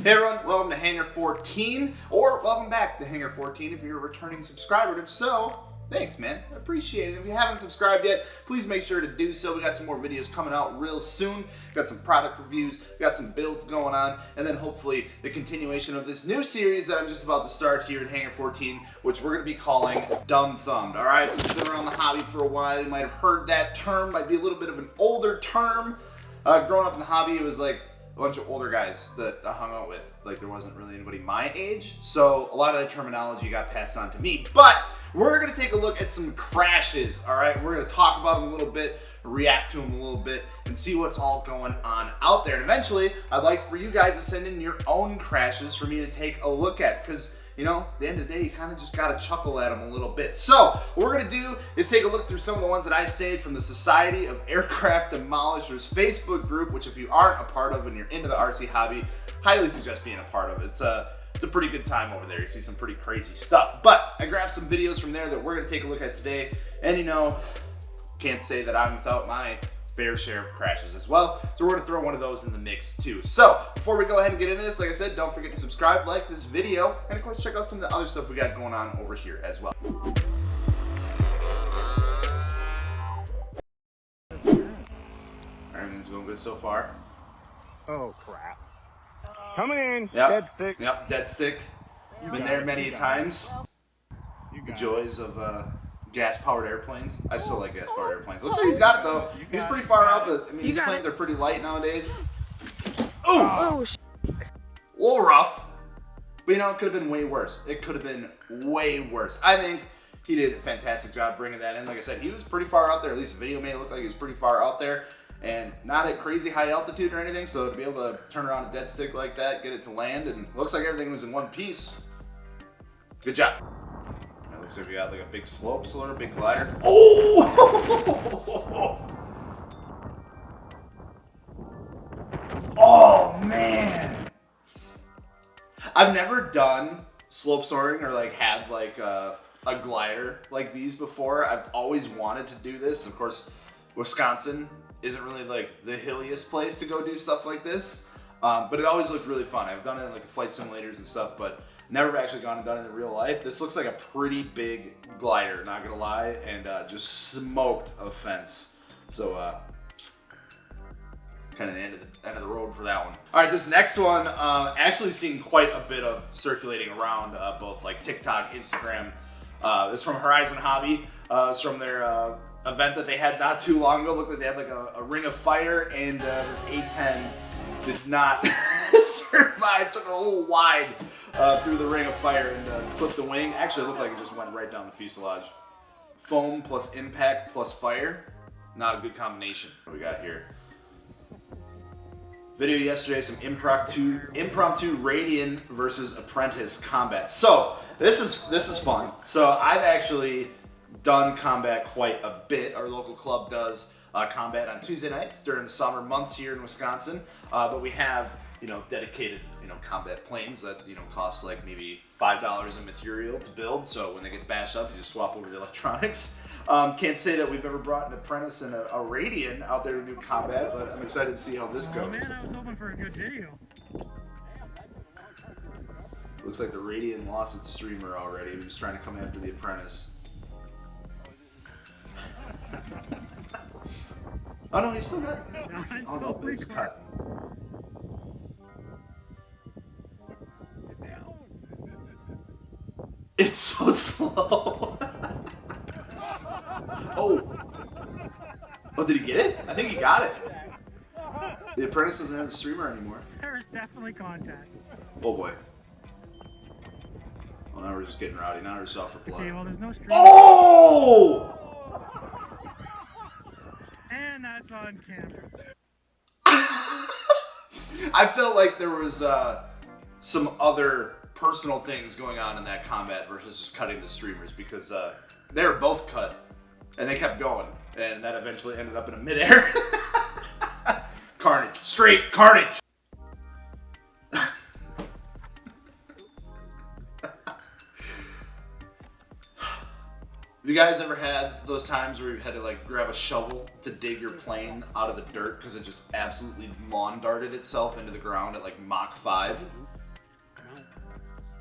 Hey everyone, welcome to Hangar 14, or welcome back to Hangar 14 if you're a returning subscriber. And if so, thanks man, I appreciate it. If you haven't subscribed yet, please make sure to do so. We got some more videos coming out real soon. We got some product reviews, we got some builds going on, and then hopefully the continuation of this new series that I'm just about to start here at Hangar 14, which we're going to be calling Dumb Thumbed. Alright, so if you've been around the hobby for a while, you might have heard that term. Might be a little bit of an older term. Growing up in the hobby, it was like a bunch of older guys that I hung out with. Like, there wasn't really anybody my age, so a lot of the terminology got passed on to me. But we're gonna take a look at some crashes, all right? We're gonna talk about them a little bit, react to them a little bit, and see what's all going on out there. And eventually, I'd like for you guys to send in your own crashes for me to take a look at, because you know, at the end of the day, you kind of just got to chuckle at them a little bit. So what we're going to do is take a look through some of the ones that I saved from the Society of Aircraft Demolishers Facebook group, which if you aren't a part of and you're into the RC hobby, highly suggest being a part of it. It's a pretty good time over there. You see some pretty crazy stuff. But I grabbed some videos from there that we're going to take a look at today. And you know, can't say that I'm without my fair share of crashes as well. So we're gonna throw one of those in the mix too. So before we go ahead and get into this, like I said, don't forget to subscribe, like this video, and of course check out some of the other stuff we got going on over here as well. Everything's going good so far. Oh crap. Coming in, yep. Dead stick. Yep, dead stick. Been there many times. The joys of gas-powered airplanes. I still like gas-powered airplanes. Looks like he's got it though. He's pretty far up, but I mean, these planes are pretty light nowadays. Oh! A little rough. But you know, it could have been way worse. It could have been way worse. I think he did a fantastic job bringing that in. Like I said, he was pretty far out there. At least the video made it look like he was pretty far out there. And not at crazy high altitude or anything. So to be able to turn around a dead stick like that, get it to land, and looks like everything was in one piece. Good job. Looks like we got like a big slope, so a big glider. Oh! Oh man! I've never done slope soaring or like had like a glider like these before. I've always wanted to do this. Of course, Wisconsin isn't really like the hilliest place to go do stuff like this, but it always looked really fun. I've done it in like the flight simulators and stuff, but never actually gone and done it in real life. This looks like a pretty big glider, not gonna lie, and just smoked a fence. So kind of the end of the road for that one. All right, this next one actually seeing quite a bit of circulating around both like TikTok, Instagram. It's from Horizon Hobby. It's from their event that they had not too long ago. Looked like they had like a ring of fire, and this A10 did not survive. Took it a little wide through the ring of fire and clipped the wing. Actually, it looked like it just went right down the fuselage. Foam plus impact plus fire. Not a good combination. What we got here? Video yesterday, some impromptu Radian versus Apprentice combat. So this is fun. So I've actually done combat quite a bit. Our local club does combat on Tuesday nights during the summer months here in Wisconsin. But we have, you know, dedicated, you know, combat planes that, you know, cost like maybe $5 in material to build. So when they get bashed up, you just swap over the electronics. Can't say that we've ever brought an Apprentice and a Radian out there to do combat, but I'm excited to see how this goes. Oh man, I was hoping for a good video. Looks like the Radian lost its streamer already. We're just trying to come after the Apprentice. Oh no, he's still got it. Oh no, it's cut. It's so slow. Oh, did he get it? I think he got it. The Apprentice doesn't have the streamer anymore. There is definitely contact. Oh boy. Well, now we're just getting rowdy. Now we're just off for blood. Okay, well, there's no streamer. Oh! And that's on camera. I felt like there was some other personal things going on in that combat versus just cutting the streamers, because they were both cut and they kept going, and that eventually ended up in a midair. Carnage, straight carnage. Have you guys ever had those times where you had to like grab a shovel to dig your plane out of the dirt because it just absolutely lawn darted itself into the ground at like Mach 5?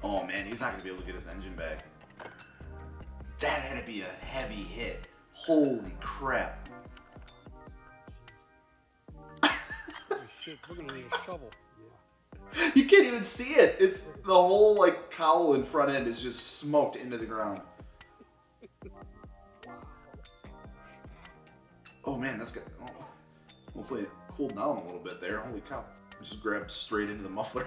Oh man, he's not gonna be able to get his engine back. That had to be a heavy hit. Holy crap. Shit, we're gonna need a shovel. You can't even see it. It's the whole like cowl and front end is just smoked into the ground. Oh man, that's good. Oh, hopefully it cooled down a little bit there. Holy cow. Just grabbed straight into the muffler.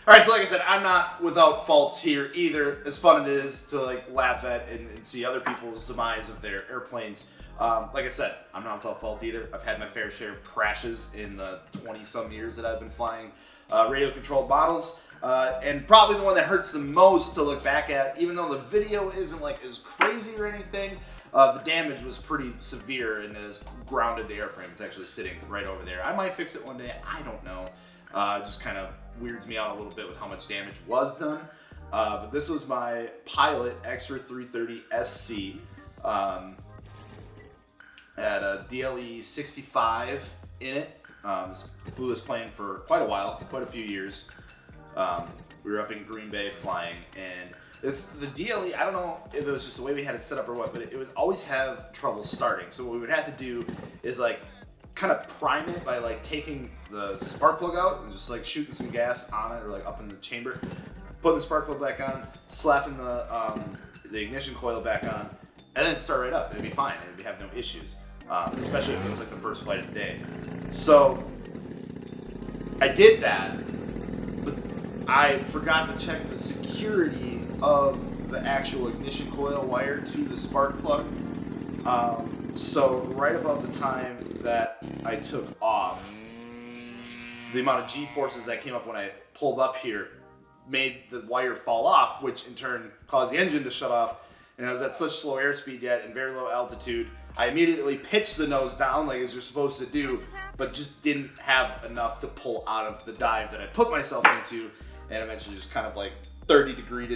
Alright, so like I said, I'm not without faults here either. As fun it is to like laugh at and see other people's demise of their airplanes. Like I said, I'm not without fault either. I've had my fair share of crashes in the 20-some years that I've been flying radio-controlled models. And probably the one that hurts the most to look back at, even though the video isn't like as crazy or anything, the damage was pretty severe and has grounded the airframe. It's actually sitting right over there. I might fix it one day. I don't know. It just kind of weirds me out a little bit with how much damage was done. But this was my Pilot Extra 330 SC. Had a DLE 65 in it. Flew this plane for quite a while, quite a few years. We were up in Green Bay flying, and the DLE, I don't know if it was just the way we had it set up or what, but it would always have trouble starting. So what we would have to do is like kind of prime it by like taking the spark plug out and just like shooting some gas on it or like up in the chamber, putting the spark plug back on, slapping the ignition coil back on, and then start right up. It'd be fine. It'd have no issues. Especially if it was like the first flight of the day. So I did that, but I forgot to check the security of the actual ignition coil wire to the spark plug. So right about the time that I took off, the amount of G-forces that came up when I pulled up here made the wire fall off, which in turn caused the engine to shut off. And I was at such slow airspeed yet and very low altitude, I immediately pitched the nose down like as you're supposed to do, but just didn't have enough to pull out of the dive that I put myself into, and eventually just kind of like 30 degree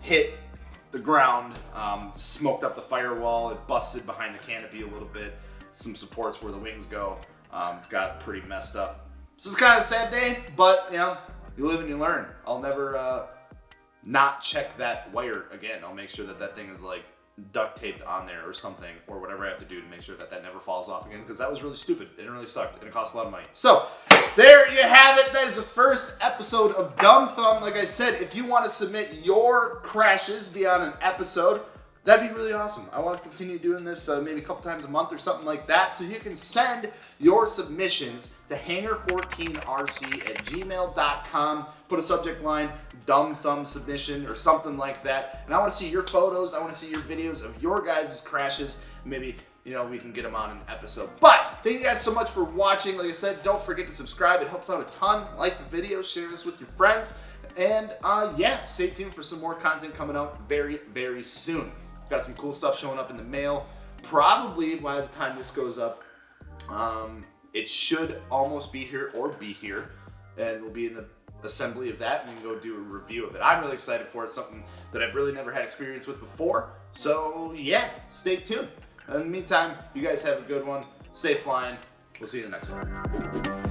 hit the ground, smoked up the firewall, it busted behind the canopy a little bit, some supports where the wings go, got pretty messed up. So it's kind of a sad day, but you know, you live and you learn. I'll never not check that wire again. I'll make sure that that thing is like duct taped on there or something, or whatever I have to do to make sure that that never falls off again, because that was really stupid. It really sucked and it cost a lot of money. So there you have it. That is the first episode of Dumb Thumb. Like I said, if you want to submit your crashes beyond an episode, that'd be really awesome. I want to continue doing this maybe a couple times a month or something like that. So you can send your submissions to hanger14rc@gmail.com. Put a subject line, Dumb Thumb submission or something like that. And I want to see your photos. I want to see your videos of your guys' crashes. Maybe, you know, we can get them on an episode. But thank you guys so much for watching. Like I said, don't forget to subscribe. It helps out a ton. Like the video, share this with your friends. And yeah, stay tuned for some more content coming out very, very soon. Got some cool stuff showing up in the mail. Probably by the time this goes up, it should almost be here or be here. And we'll be in the assembly of that and we can go do a review of it. I'm really excited for it. Something that I've really never had experience with before. So yeah, stay tuned. In the meantime, you guys have a good one. Stay flying. We'll see you in the next one.